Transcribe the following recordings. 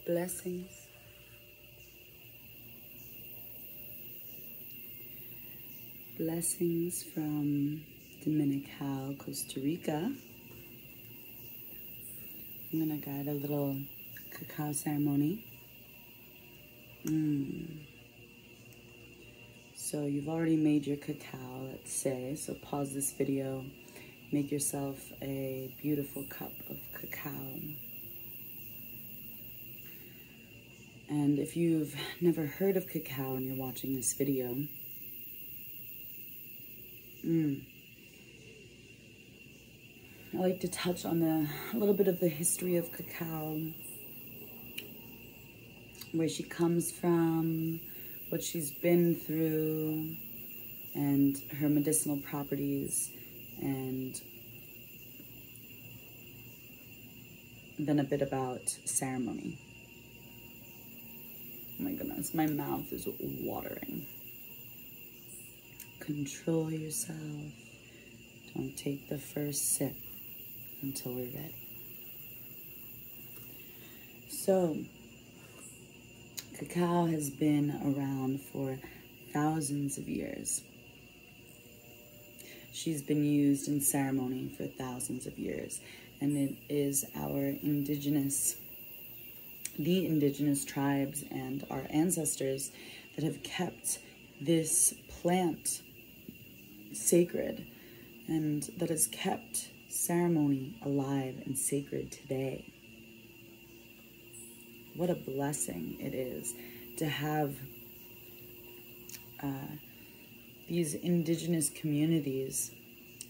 Blessings. Blessings from Dominical, Costa Rica. I'm going to guide a little cacao ceremony. So you've already made your cacao, let's say. So pause this video. Make yourself a beautiful cup of cacao. And if you've never heard of cacao and you're watching this video, I like to touch on a little bit of the history of cacao, where she comes from, what she's been through, and her medicinal properties, and then a bit about ceremony. Oh my goodness, my mouth is watering. Control yourself. Don't take the first sip until we're ready. So, cacao has been around for thousands of years. She's been used in ceremony for thousands of years, and it is the indigenous tribes and our ancestors that have kept this plant sacred, and that has kept ceremony alive and sacred today. What a blessing it is to have these indigenous communities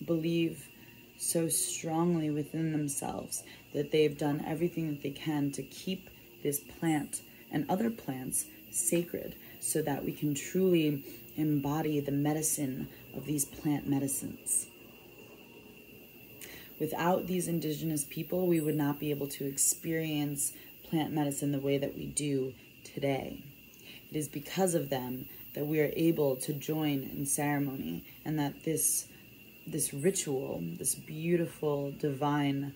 believe so strongly within themselves that they've done everything that they can to keep this plant and other plants sacred, so that we can truly embody the medicine of these plant medicines. Without these indigenous people, we would not be able to experience plant medicine the way that we do today. It is because of them that we are able to join in ceremony, and that this ritual, this beautiful, divine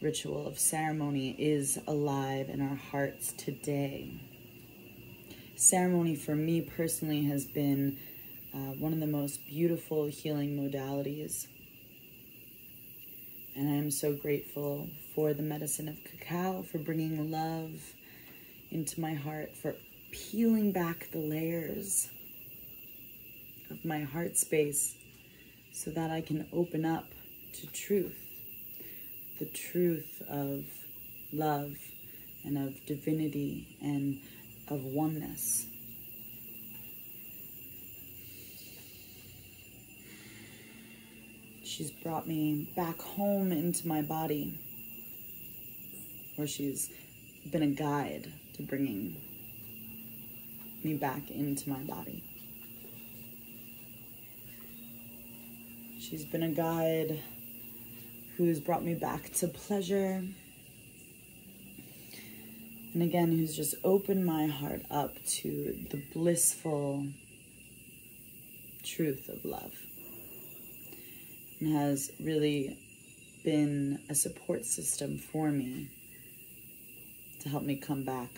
ritual of ceremony is alive in our hearts today. Ceremony for me personally has been one of the most beautiful healing modalities. And I am so grateful for the medicine of cacao, for bringing love into my heart, for peeling back the layers of my heart space so that I can open up to truth, the truth of love and of divinity and of oneness. She's brought me back home into my body, where she's been a guide to bringing me back into my body. She's been a guide who's brought me back to pleasure, and again, who's just opened my heart up to the blissful truth of love, and has really been a support system for me to help me come back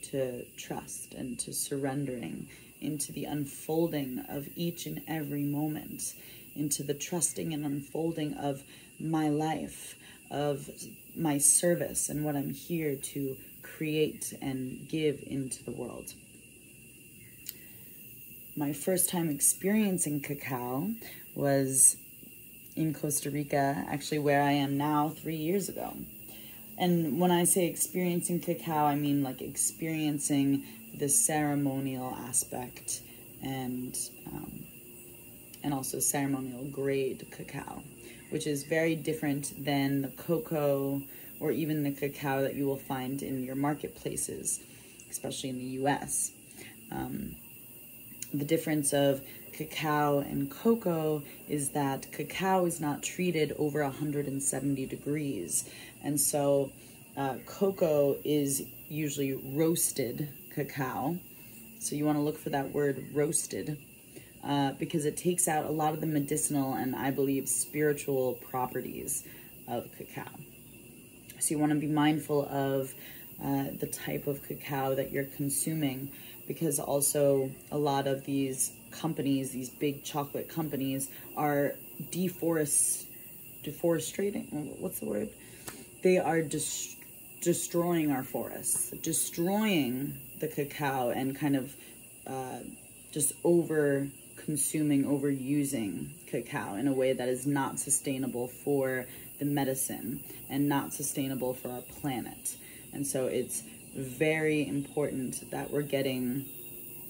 to trust and to surrendering into the unfolding of each and every moment, into the trusting and unfolding of my life, of my service, and what I'm here to create and give into the world. My first time experiencing cacao was in Costa Rica, actually where I am now 3 years ago. And when I say experiencing cacao, I mean like experiencing the ceremonial aspect and also ceremonial grade cacao, which is very different than the cocoa or even the cacao that you will find in your marketplaces, especially in the US. The difference of cacao and cocoa is that cacao is not treated over 170 degrees. And so cocoa is usually roasted cacao. So you want to look for that word roasted, because it takes out a lot of the medicinal and I believe spiritual properties of cacao. So you want to be mindful of the type of cacao that you're consuming, because also a lot of these companies, these big chocolate companies, are deforesting. What's the word? They are destroying our forests, destroying the cacao, and kind of just overusing cacao in a way that is not sustainable for the medicine and not sustainable for our planet. And so it's very important that we're getting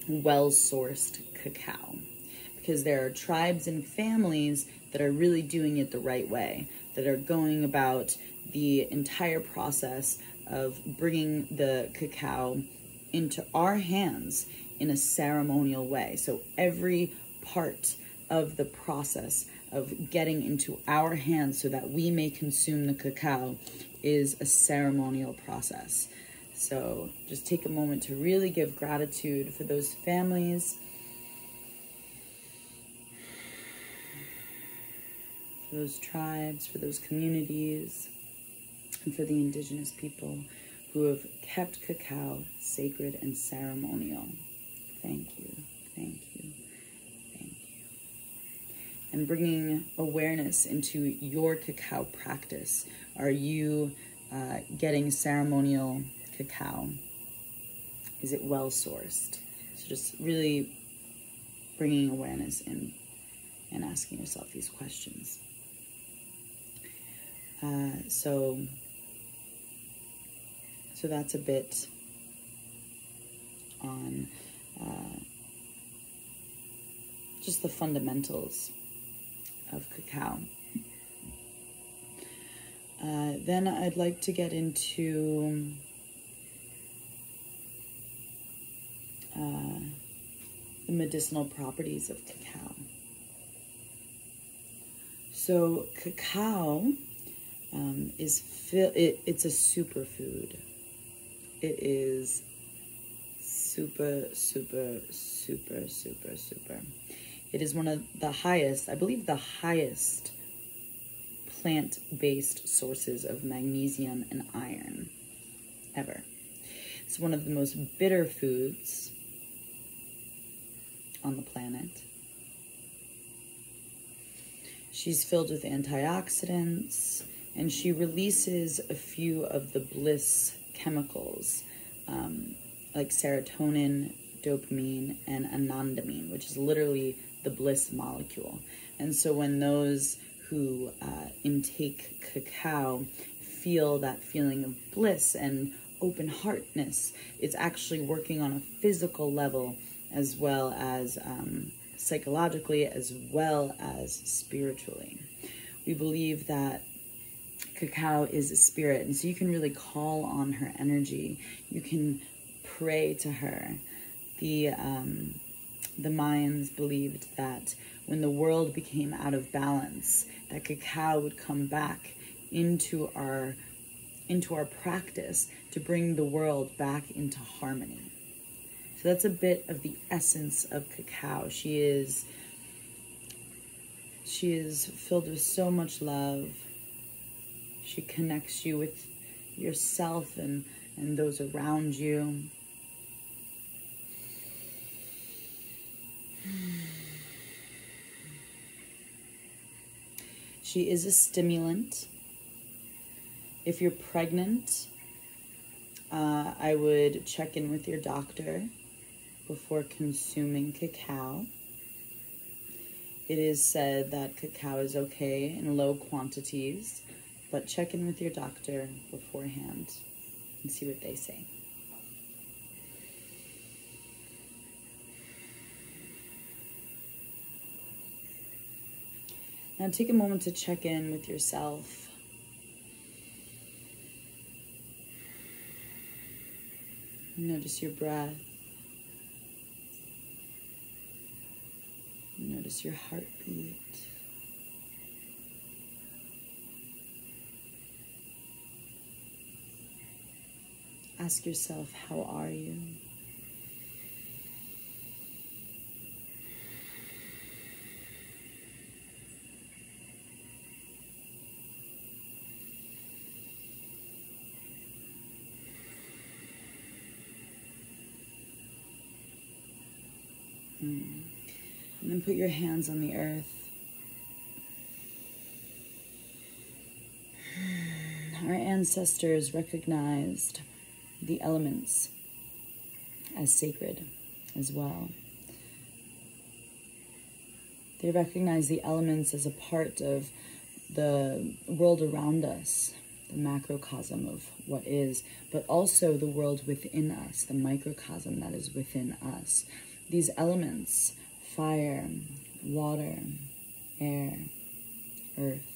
well-sourced cacao, because there are tribes and families that are really doing it the right way, that are going about the entire process of bringing the cacao into our hands in a ceremonial way. So every part of the process of getting into our hands so that we may consume the cacao is a ceremonial process. So just take a moment to really give gratitude for those families, for those tribes, for those communities, and for the indigenous people who have kept cacao sacred and ceremonial. Thank you, thank you, thank you. And bringing awareness into your cacao practice. Are you getting ceremonial cacao? Is it well sourced? So just really bringing awareness in and asking yourself these questions. So that's a bit on just the fundamentals of cacao. Then I'd like to get into the medicinal properties of cacao. So cacao it's a superfood. It is super. It is one of the highest, I believe the highest plant-based sources of magnesium and iron ever. It's one of the most bitter foods on the planet. She's filled with antioxidants, and she releases a few of the bliss chemicals, like serotonin, dopamine, and anandamine, which is literally the bliss molecule. And so when those who intake cacao feel that feeling of bliss and open-heartedness, it's actually working on a physical level as well as psychologically, as well as spiritually. We believe that cacao is a spirit, and so you can really call on her energy. You can pray to her. The Mayans believed that when the world became out of balance, that cacao would come back into our practice to bring the world back into harmony. So that's a bit of the essence of cacao. She is filled with so much love. She connects you with yourself and those around you. She is a stimulant. If you're pregnant, I would check in with your doctor before consuming cacao. It is said that cacao is okay in low quantities, but check in with your doctor beforehand and see what they say. Now take a moment to check in with yourself. Notice your breath. Notice your heartbeat. Ask yourself, how are you? And then put your hands on the earth. Our ancestors recognized the elements as sacred as well. They recognize the elements as a part of the world around us, the macrocosm of what is, but also the world within us, the microcosm that is within us. These elements, fire, water, air, earth,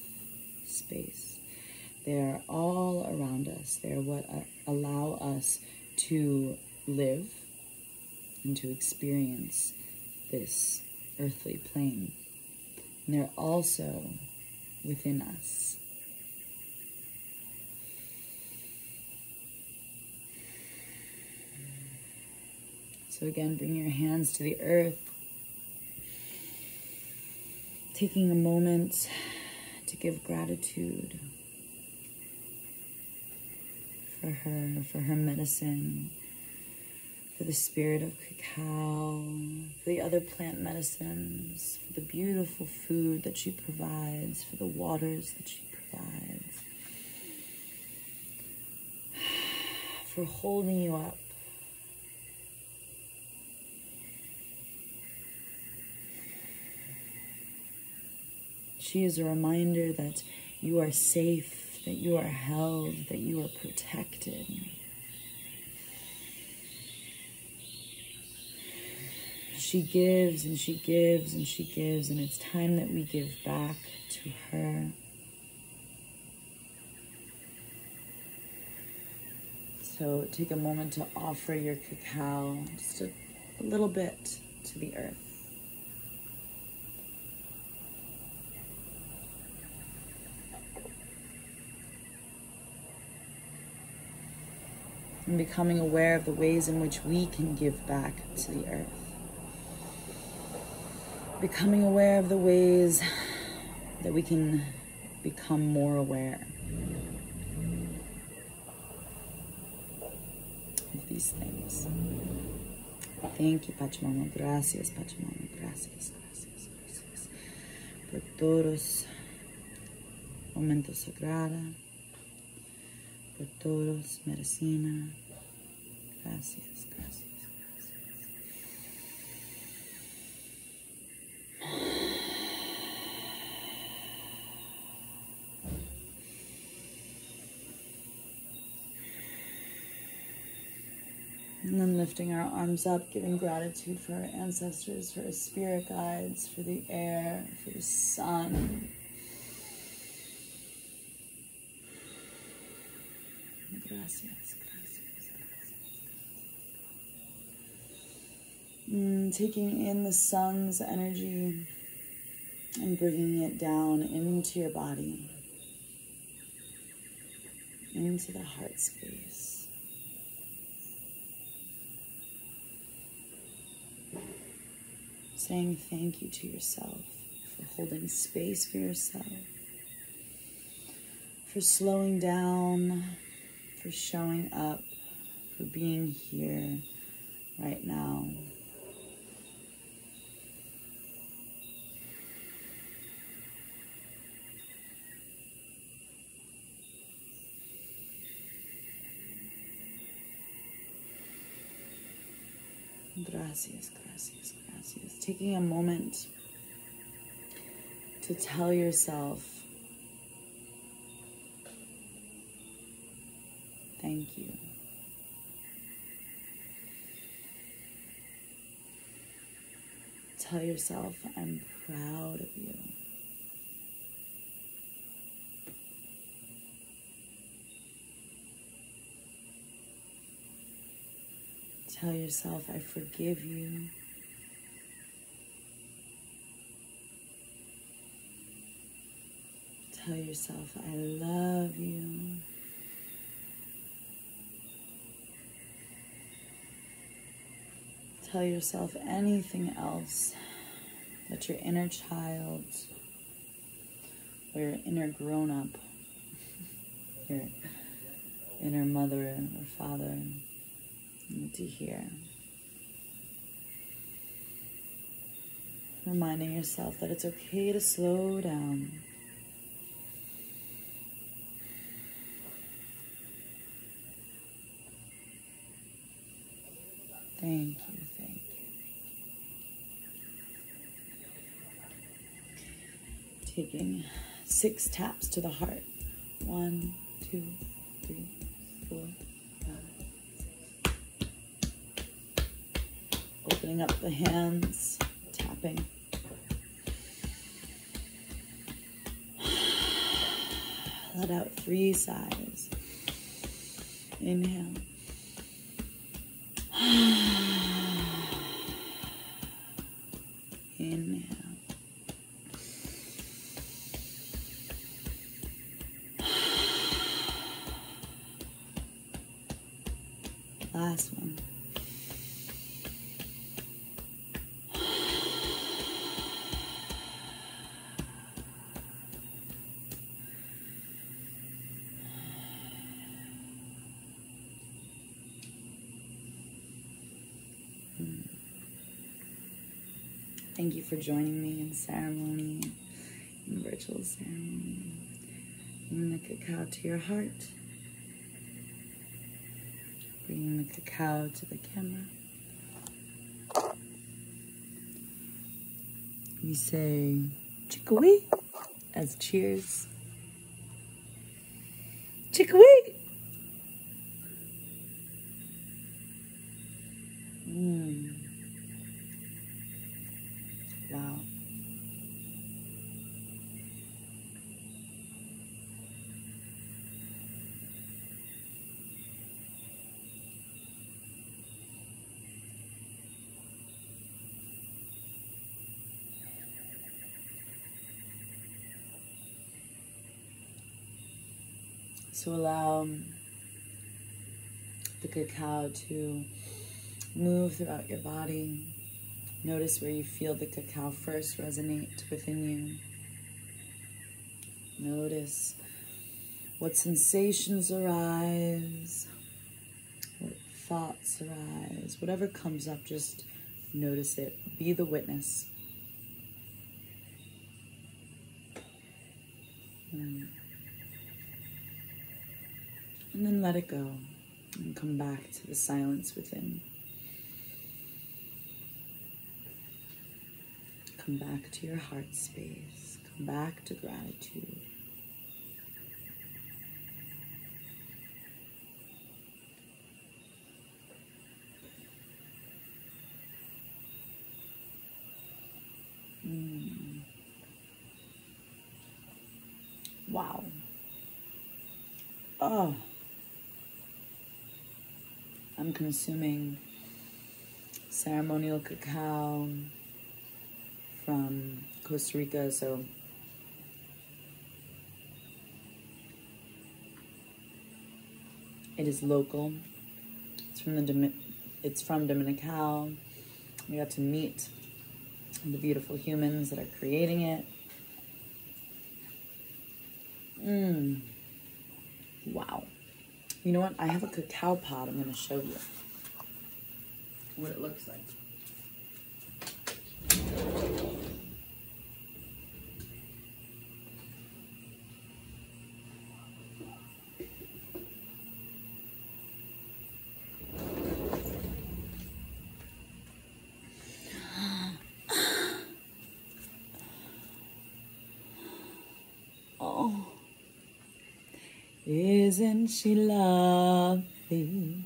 space, they are all around us. They are what allow us to live and to experience this earthly plane. And they're also within us. So again, bring your hands to the earth, taking a moment to give gratitude for her medicine, for the spirit of cacao, for the other plant medicines, for the beautiful food that she provides, for the waters that she provides, for holding you up. She is a reminder that you are safe, that you are held, that you are protected. She gives and she gives and she gives, and it's time that we give back to her. So take a moment to offer your cacao, just a little bit, to the earth. And becoming aware of the ways in which we can give back to the earth. Becoming aware of the ways that we can become more aware of these things. Thank you, Pachamama. Gracias, Pachamama. Gracias, gracias, gracias. Por todos momentos sagrados. Por todos, Medicinal. Gracias, gracias, gracias. And then lifting our arms up, giving gratitude for our ancestors, for our spirit guides, for the air, for the sun. Gracias, gracias, gracias. Taking in the sun's energy and bringing it down into your body, into the heart space. Saying thank you to yourself for holding space for yourself, for slowing down, for showing up, for being here right now. Gracias, gracias, gracias. Taking a moment to tell yourself, thank you. Tell yourself, I'm proud of you. Tell yourself, I forgive you. Tell yourself, I love you. Tell yourself anything else that your inner child or your inner grown-up, your inner mother or father need to hear. Reminding yourself that it's okay to slow down. Thank you, thank you. Taking 6 taps to the heart. 1, 2, 3, 4, 5. Opening up the hands, tapping. Let out 3 sighs. Inhale. Inhale. Last one. Thank you for joining me in ceremony, in virtual ceremony. Bringing the cacao to your heart. Bringing the cacao to the camera. We say chickawee as cheers. Chickawee! Wow. So allow the cacao to move throughout your body. Notice where you feel the cacao first resonate within you. Notice what sensations arise, what thoughts arise, whatever comes up, just notice it. Be the witness. And then let it go and come back to the silence within. Come back to your heart space. Come back to gratitude. Wow. Oh. I'm consuming ceremonial cacao from Costa Rica, so it is local. It's from Dominical. We got to meet the beautiful humans that are creating it. Wow. You know what? I have a cacao pod. I'm going to show you what it looks like. Oh. Isn't she lovely?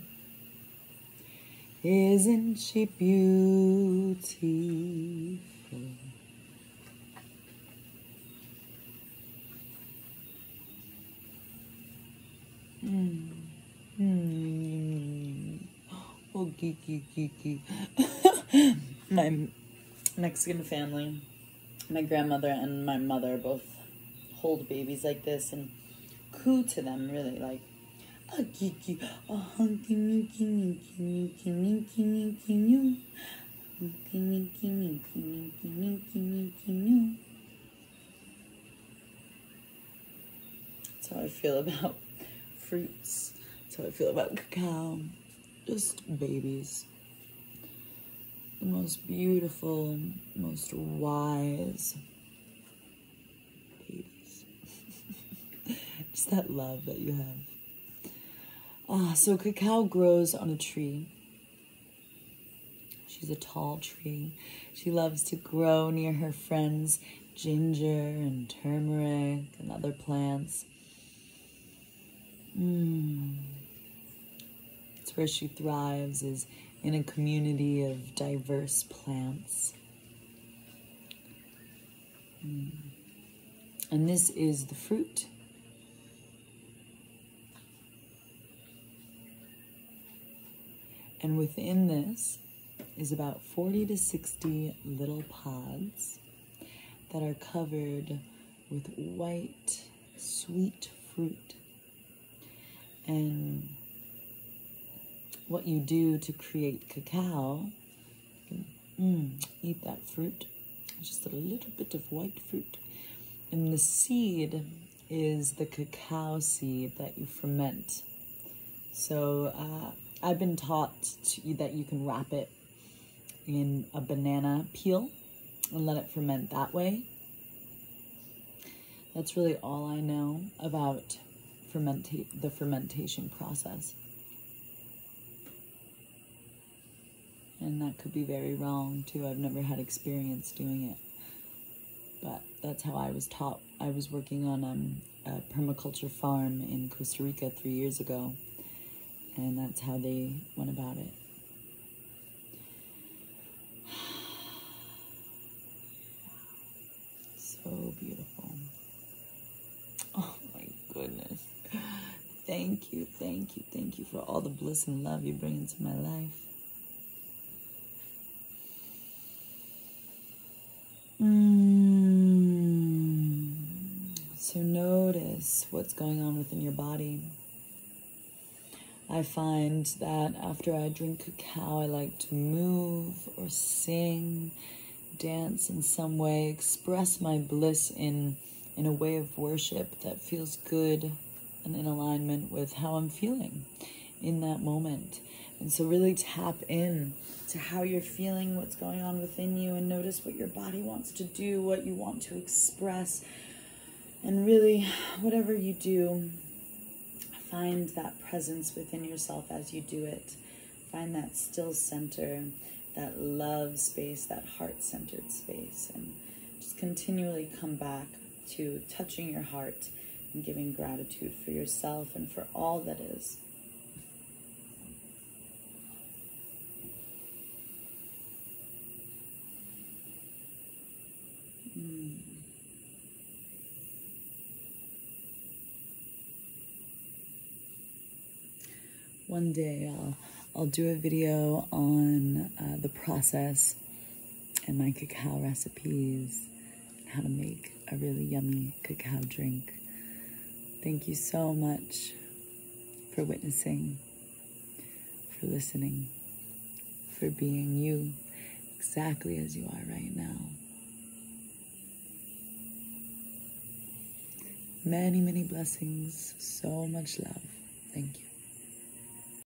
Isn't she beautiful? Oh, geeky. My Mexican family, my grandmother and my mother both hold babies like this and coo to them, really, like, oh, geeky, oh, hunky, minky, minky, minky, minky, minky, new. Minky, minky, minky, minky, minky, minky, new. That's how I feel about fruits. That's how I feel about cacao. Just babies. the most beautiful, most wise babies. Just that love that you have. So cacao grows on a tree. She's a tall tree. She loves to grow near her friends ginger and turmeric and other plants. It's where she thrives, is in a community of diverse plants. And this is the fruit. And within this is about 40 to 60 little pods that are covered with white, sweet fruit. And what you do to create cacao, eat that fruit, just a little bit of white fruit. And the seed is the cacao seed that you ferment. So I've been taught that you can wrap it in a banana peel and let it ferment that way. That's really all I know about the fermentation process. And that could be very wrong too. I've never had experience doing it, but that's how I was taught. I was working on a permaculture farm in Costa Rica 3 years ago, and that's how they went about it. So beautiful. Oh my goodness. Thank you, thank you, thank you for all the bliss and love you bring into my life. So notice what's going on within your body. I find that after I drink cacao, I like to move or sing, dance in some way, express my bliss in a way of worship that feels good and in alignment with how I'm feeling in that moment. And so really tap in to how you're feeling, what's going on within you, and notice what your body wants to do, what you want to express. And really, whatever you do, find that presence within yourself as you do it. Find that still center, that love space, that heart-centered space. And just continually come back to touching your heart and giving gratitude for yourself and for all that is. One day I'll do a video on the process and my cacao recipes, how to make a really yummy cacao drink. Thank you so much for witnessing, for listening, for being you exactly as you are right now. Many, many blessings, so much love. Thank you.